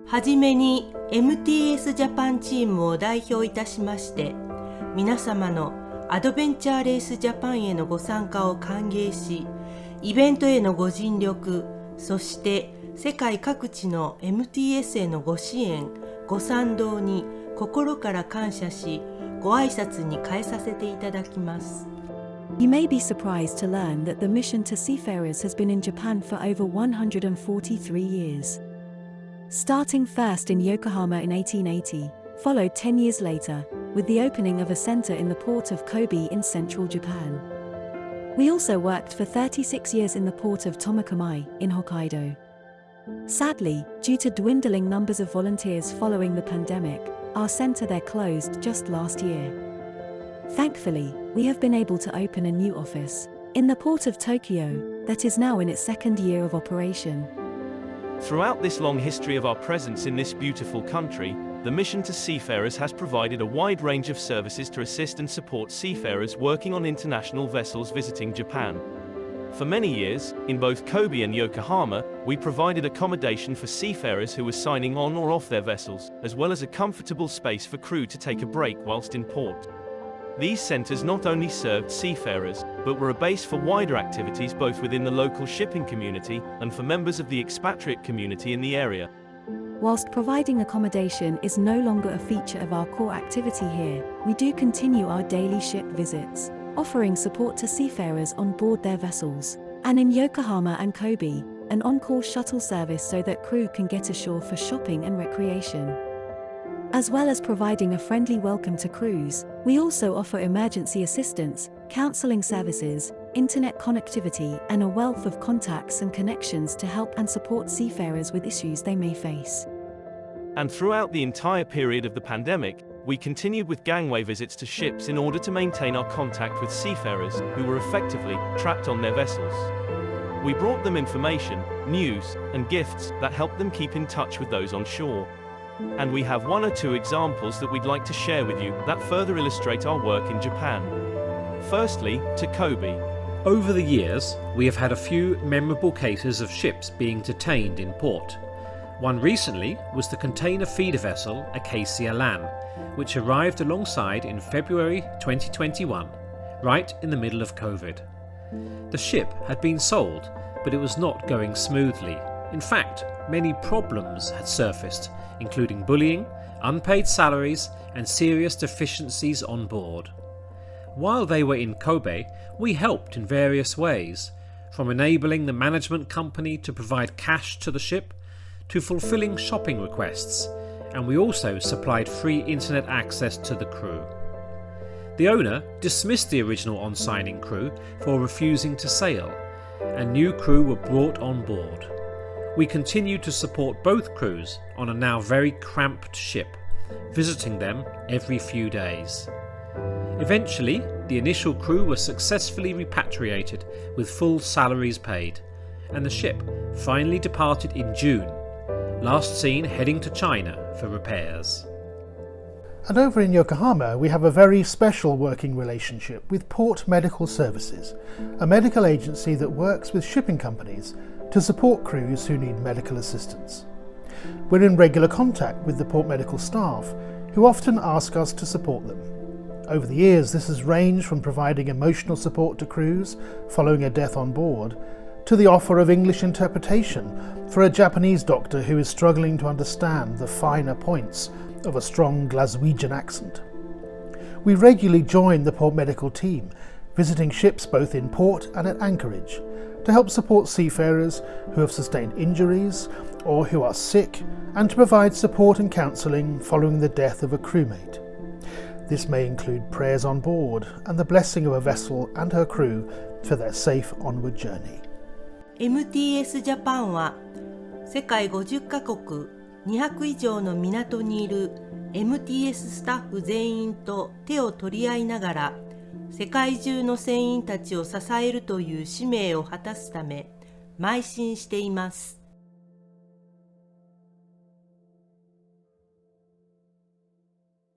はじめに MtS ジャパンチームを代表いたしまして、皆様のアドベンチャーレースジャパンへのご参加を歓迎し、イベントへのご尽力、そして世界各地の MtS へのご支援、ご賛同に心から感謝し、ご挨拶に変えさせていただきます。You may be surprised to learn that the mission to seafarers has been in Japan for over 143 years. Starting first in Yokohama in 1880, followed 10 years later, with the opening of a center in the port of Kobe in central Japan. We also worked for 36 years in the port of Tomakomai in Hokkaido. Sadly, due to dwindling numbers of volunteers following the pandemic, our center there closed just last year. Thankfully, we have been able to open a new office in the port of Tokyo that is now in its second year of operation. Throughout this long history of our presence in this beautiful country, the Mission to Seafarers has provided a wide range of services to assist and support seafarers working on international vessels visiting Japan. For many years, in both Kobe and Yokohama, we provided accommodation for seafarers who were signing on or off their vessels, as well as a comfortable space for crew to take a break whilst in port. These centers not only served seafarers, but were a base for wider activities both within the local shipping community and for members of the expatriate community in the area. Whilst providing accommodation is no longer a feature of our core activity here, we do continue our daily ship visits, offering support to seafarers on board their vessels, and in Yokohama and Kobe, an on-call shuttle service so that crew can get ashore for shopping and recreation. As well as providing a friendly welcome to crews, we also offer emergency assistance, counseling services, internet connectivity, and a wealth of contacts and connections to help and support seafarers with issues they may face. And throughout the entire period of the pandemic, we continued with gangway visits to ships in order to maintain our contact with seafarers who were effectively trapped on their vessels. We brought them information, news, and gifts that helped them keep in touch with those on shore. And we have one or two examples that we'd like to share with you that further illustrate our work in Japan. Firstly, to Kobe. Over the years, we have had a few memorable cases of ships being detained in port. One recently was the container feeder vessel Acacia Lan, which arrived alongside in February 2021, right in the middle of COVID. The ship had been sold, but it was not going smoothly. In fact, many problems had surfaced, including bullying, unpaid salaries, and serious deficiencies on board. While they were in Kobe, we helped in various ways, from enabling the management company to provide cash to the ship, to fulfilling shopping requests, and we also supplied free internet access to the crew. The owner dismissed the original on-signing crew for refusing to sail, and new crew were brought on board. We continued to support both crews on a now very cramped ship, visiting them every few days. Eventually, the initial crew were successfully repatriated with full salaries paid, and the ship finally departed in June, last seen heading to China for repairs. And over in Yokohama, we have a very special working relationship with Port Medical Services, a medical agency that works with shipping companies to support crews who need medical assistance. We're in regular contact with the port medical staff, who often ask us to support them. Over the years, this has ranged from providing emotional support to crews following a death on board, to the offer of English interpretation for a Japanese doctor who is struggling to understand the finer points of a strong Glaswegian accent. We regularly join the port medical team, visiting ships both in port and at anchorage, to help support seafarers who have sustained injuries or who are sick, and to provide support and counselling following the death of a crewmate. This may include prayers on board and the blessing of a vessel and her crew for their safe onward journey. MtS Japan は世界50カ国200以上の港にいる MtS スタッフ全員と手を取り合いながら世界中の船員たちを支えるという使命を果たすため邁進しています。